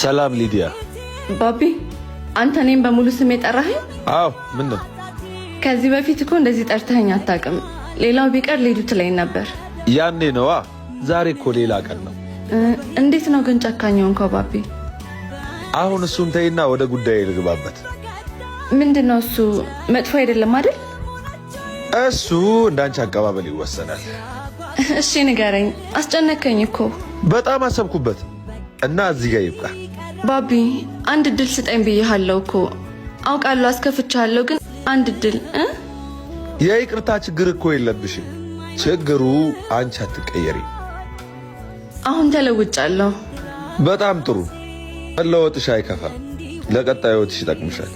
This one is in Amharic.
ሰላም ሊዲያ። ባቢ አንተ እኔን በሙሉ ስም የጠራኸኝ? አዎ ምን ነው? ከዚህ በፊት እኮ እንደዚህ ጠርተኸኝ አታውቅም። ሌላው ቢቀር ሊዱ ትለኝ ነበር። ያኔ ነዋ። ዛሬ እኮ ሌላ ቀን ነው። እንዴት ነው ግን ጨካኛው እንኳ ባቢ? አሁን እሱን ተይና ወደ ጉዳይ ልግባበት። ምንድነው እሱ? መጥፎ አይደለም አይደል? እሱ እንዳንቺ አቀባበል ይወሰናል። እሺ ንገረኝ፣ አስጨነቀኝ እኮ። በጣም አሰብኩበት እና እዚህ ጋር ይብቃ። ባቢ አንድ እድል ስጠኝ ብዬሃለሁ እኮ። አውቃለሁ አስከፍቻለሁ፣ ግን አንድ እድል። የይቅርታ ችግር እኮ የለብሽም። ችግሩ አንቺ አትቀየሪ። አሁን ተለውጫለሁ። በጣም ጥሩ። መለወጥሽ አይከፋም። ለቀጣዩ ሕይወትሽ ይጠቅምሻል።